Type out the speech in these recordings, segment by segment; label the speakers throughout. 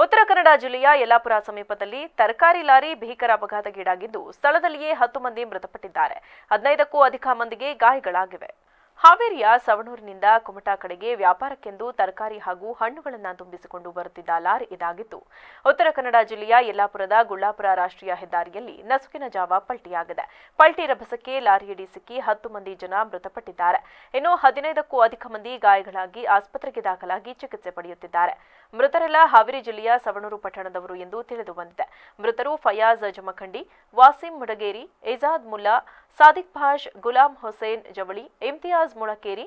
Speaker 1: ಉತ್ತರ ಕನ್ನಡ ಜಿಲ್ಲೆಯ ಯಲ್ಲಾಪುರ ಸಮೀಪದಲ್ಲಿ ತರಕಾರಿ ಲಾರಿ ಭೀಕರ ಅಪಘಾತಕ್ಕೀಡಾಗಿದ್ದು ಸ್ಥಳದಲ್ಲಿಯೇ 10 ಮಂದಿ ಮೃತಪಟ್ಟಿದ್ದಾರೆ. 15ಕ್ಕೂ ಅಧಿಕ ಮಂದಿಗೆ ಗಾಯಗಳಾಗಿವೆ. ಹಾವೇರಿಯ ಸವಣೂರಿನಿಂದ ಕುಮಟಾ ಕಡೆಗೆ ವ್ಯಾಪಾರಕ್ಕೆಂದು ತರಕಾರಿ ಹಾಗೂ ಹಣ್ಣುಗಳನ್ನು ತುಂಬಿಸಿಕೊಂಡು ಬರುತ್ತಿದ್ದ ಲಾರಿ ಇದಾಗಿತ್ತು. ಉತ್ತರ ಕನ್ನಡ ಜಿಲ್ಲೆಯ ಯಲ್ಲಾಪುರದ ಗುಳ್ಳಾಪುರ ರಾಷ್ಟ್ರೀಯ ಹೆದ್ದಾರಿಯಲ್ಲಿ ನಸುಕಿನ ಜಾವ ಪಲ್ಟಿಯಾಗಿದೆ. ಪಲ್ಟಿ ರಭಸಕ್ಕೆ ಲಾರಿಯಡಿ ಸಿಕ್ಕಿ 10 ಮಂದಿ ಜನ ಮೃತಪಟ್ಟಿದ್ದಾರೆ. ಇನ್ನು 15ಕ್ಕೂ ಅಧಿಕ ಮಂದಿ ಗಾಯಗಳಾಗಿ ಆಸ್ಪತ್ರೆಗೆ ದಾಖಲಾಗಿ ಚಿಕಿತ್ಸೆ ಪಡೆಯುತ್ತಿದ್ದಾರೆ. ಮೃತರೆಲ್ಲ ಹಾವೇರಿ ಜಿಲ್ಲೆಯ ಸವಣೂರು ಪಟ್ಟಣದವರು ಎಂದು ತಿಳಿದು ಬಂದಿದೆ. ಮೃತರು ಫಯಾಜ್ ಜಮಖಂಡಿ, ವಾಸಿಂ ಮುಡಗೇರಿ, ಏಜಾದ್ ಮುಲ್ಲಾ, ಸಾದಿಕ್ ಭಾಷ್, ಗುಲಾಂ ಹುಸೇನ್ ಜವಳಿ, ಇಮ್ತಿಯಾಜ್ ಮುಳಕೇರಿ,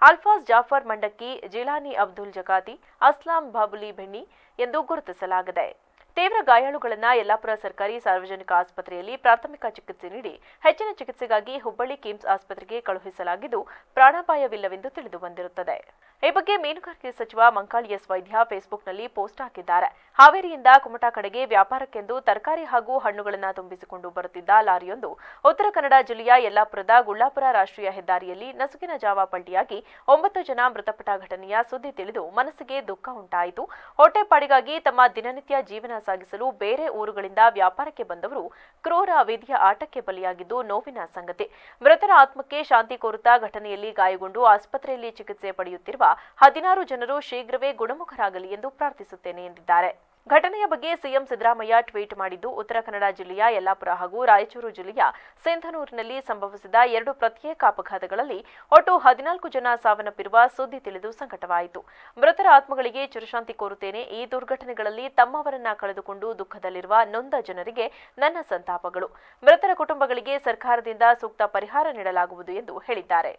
Speaker 1: ಅಲ್ಫಾಜ್ ಜಾಫರ್ ಮಂಡಕ್ಕಿ, ಜಿಲಾನಿ ಅಬ್ದುಲ್ ಜಕಾತಿ, ಅಸ್ಲಾಂ ಬಾಬುಲಿ ಬೆಣ್ಣಿ ಎಂದು ಗುರುತಿಸಲಾಗಿದೆ. ತೀವ್ರ ಗಾಯಾಳುಗಳನ್ನು ಯಲ್ಲಾಪುರ ಸರ್ಕಾರಿ ಸಾರ್ವಜನಿಕ ಆಸ್ಪತ್ರೆಯಲ್ಲಿ ಪ್ರಾಥಮಿಕ ಚಿಕಿತ್ಸೆ ನೀಡಿ ಹೆಚ್ಚಿನ ಚಿಕಿತ್ಸೆಗಾಗಿ ಹುಬ್ಬಳ್ಳಿ ಕಿಮ್ಸ್ ಆಸ್ಪತ್ರೆಗೆ ಕಳುಹಿಸಲಾಗಿದ್ದು ಪ್ರಾಣಾಪಾಯವಿಲ್ಲವೆಂದು ತಿಳಿದು ಬಂದಿರುತ್ತದೆ. ಈ ಬಗ್ಗೆ ಮೀನುಗಾರಿಕೆ ಸಚಿವ ಮಂಕಾಳಿ ಎಸ್ ವೈದ್ಯ ಫೇಸ್ಬುಕ್ನಲ್ಲಿ ಪೋಸ್ಟ್ ಹಾಕಿದ್ದಾರೆ. ಹಾವೇರಿಯಿಂದ ಕುಮಟಾ ಕಡೆಗೆ ವ್ಯಾಪಾರಕ್ಕೆಂದು ತರಕಾರಿ ಹಾಗೂ ಹಣ್ಣುಗಳನ್ನು ತುಂಬಿಸಿಕೊಂಡು ಬರುತ್ತಿದ್ದ ಲಾರಿಯೊಂದು ಉತ್ತರ ಕನ್ನಡ ಜಿಲ್ಲೆಯ ಯಲ್ಲಾಪುರದ ಗುಳ್ಳಾಪುರ ರಾಷ್ಟ್ರೀಯ ಹೆದ್ದಾರಿಯಲ್ಲಿ ನಸುಕಿನ ಜಾವ ಪಲ್ಟಿಯಾಗಿ 9 ಜನ ಮೃತಪಟ್ಟ ಘಟನೆಯ ಸುದ್ದಿ ತಿಳಿದು ಮನಸ್ಸಿಗೆ ದುಃಖ ಉಂಟಾಯಿತು. ಹೊಟ್ಟೆಪಾಡಿಗಾಗಿ ತಮ್ಮ ದಿನನಿತ್ಯ ಜೀವನ ಸಾಗಿಸಲು ಬೇರೆ ಊರುಗಳಿಂದ ವ್ಯಾಪಾರಕ್ಕೆ ಬಂದವರು ಕ್ರೂರ ವಿಧಿಯ ಆಟಕ್ಕೆ ಬಲಿಯಾಗಿದ್ದು ನೋವಿನ ಸಂಗತಿ. ಮೃತರ ಆತ್ಮಕ್ಕೆ ಶಾಂತಿ ಕೋರುತ್ತಾ ಘಟನೆಯಲ್ಲಿ ಗಾಯಗೊಂಡು ಆಸ್ಪತ್ರೆಯಲ್ಲಿ ಚಿಕಿತ್ಸೆ ಪಡೆಯುತ್ತಿರುವ 16 ಜನರು ಶೀಘ್ರವೇ ಗುಣಮುಖರಾಗಲಿ ಎಂದು ಪ್ರಾರ್ಥಿಸುತ್ತೇನೆ ಎಂದಿದ್ದಾರೆ. ಘಟನೆಯ ಬಗ್ಗೆ ಸಿಎಂ ಸಿದ್ದರಾಮಯ್ಯ ಟ್ವೀಟ್ ಮಾಡಿದ್ದು, ಉತ್ತರ ಕನ್ನಡ ಜಿಲ್ಲೆಯ ಯಲ್ಲಾಪುರ ಹಾಗೂ ರಾಯಚೂರು ಜಿಲ್ಲೆಯ ಸಿಂಧನೂರಿನಲ್ಲಿ ಸಂಭವಿಸಿದ 2 ಪ್ರತ್ಯೇಕ ಅಪಘಾತಗಳಲ್ಲಿ ಒಟ್ಟು 14 ಜನ ಸಾವನ್ನಪ್ಪಿರುವ ಸುದ್ದಿ ತಿಳಿದು ಸಂಕಟವಾಯಿತು. ಮೃತರ ಆತ್ಮಗಳಿಗೆ ಚಿರಶಾಂತಿ ಕೋರುತ್ತೇನೆ. ಈ ದುರ್ಘಟನೆಗಳಲ್ಲಿ ತಮ್ಮವರನ್ನ ಕಳೆದುಕೊಂಡು ದುಃಖದಲ್ಲಿರುವ ನೊಂದ ಜನರಿಗೆ ನನ್ನ ಸಂತಾಪಗಳು. ಮೃತರ ಕುಟುಂಬಗಳಿಗೆ ಸರ್ಕಾರದಿಂದ ಸೂಕ್ತ ಪರಿಹಾರ ನೀಡಲಾಗುವುದು ಎಂದು ಹೇಳಿದ್ದಾರೆ.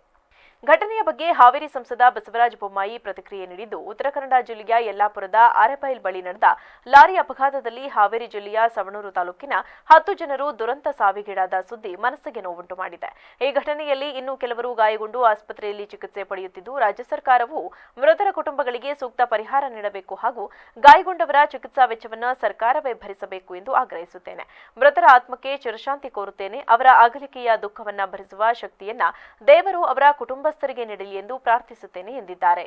Speaker 1: ಘಟನೆಯ ಬಗ್ಗೆ ಹಾವೇರಿ ಸಂಸದ ಬಸವರಾಜ ಬೊಮ್ಮಾಯಿ ಪ್ರತಿಕ್ರಿಯೆ ನೀಡಿದ್ದು, ಉತ್ತರ ಕನ್ನಡ ಜಿಲ್ಲೆಯ ಯಲ್ಲಾಪುರದ ಅರೆಬೈಲ್ ಬಳಿ ನಡೆದ ಲಾರಿ ಅಪಘಾತದಲ್ಲಿ ಹಾವೇರಿ ಜಿಲ್ಲೆಯ ಸವಣೂರು ತಾಲೂಕಿನ 10 ಜನರು ದುರಂತ ಸಾವಿಗೀಡಾದ ಸುದ್ದಿ ಮನಸ್ಸಿಗೆ ನೋವುಂಟು ಮಾಡಿದೆ. ಈ ಘಟನೆಯಲ್ಲಿ ಇನ್ನೂ ಕೆಲವರು ಗಾಯಗೊಂಡು ಆಸ್ಪತ್ರೆಯಲ್ಲಿ ಚಿಕಿತ್ಸೆ ಪಡೆಯುತ್ತಿದ್ದು, ರಾಜ್ಯ ಸರ್ಕಾರವು ಮೃತರ ಕುಟುಂಬಗಳಿಗೆ ಸೂಕ್ತ ಪರಿಹಾರ ನೀಡಬೇಕು ಹಾಗೂ ಗಾಯಗೊಂಡವರ ಚಿಕಿತ್ಸಾ ವೆಚ್ಚವನ್ನು ಸರ್ಕಾರವೇ ಭರಿಸಬೇಕು ಎಂದು ಆಗ್ರಹಿಸುತ್ತೇನೆ. ಮೃತರ ಆತ್ಮಕ್ಕೆ ಚಿರಶಾಂತಿ ಕೋರುತ್ತೇನೆ. ಅವರ ಅಗಲಿಕೆಯ ದುಃಖವನ್ನ ಭರಿಸುವ ಶಕ್ತಿಯನ್ನ ದೇವರು ಅವರ ಕುಟುಂಬಸ್ಥರಿಗೆ ನೀಡಲಿ ಎಂದು ಪ್ರಾರ್ಥಿಸುತ್ತೇನೆ ಎಂದಿದ್ದಾರೆ.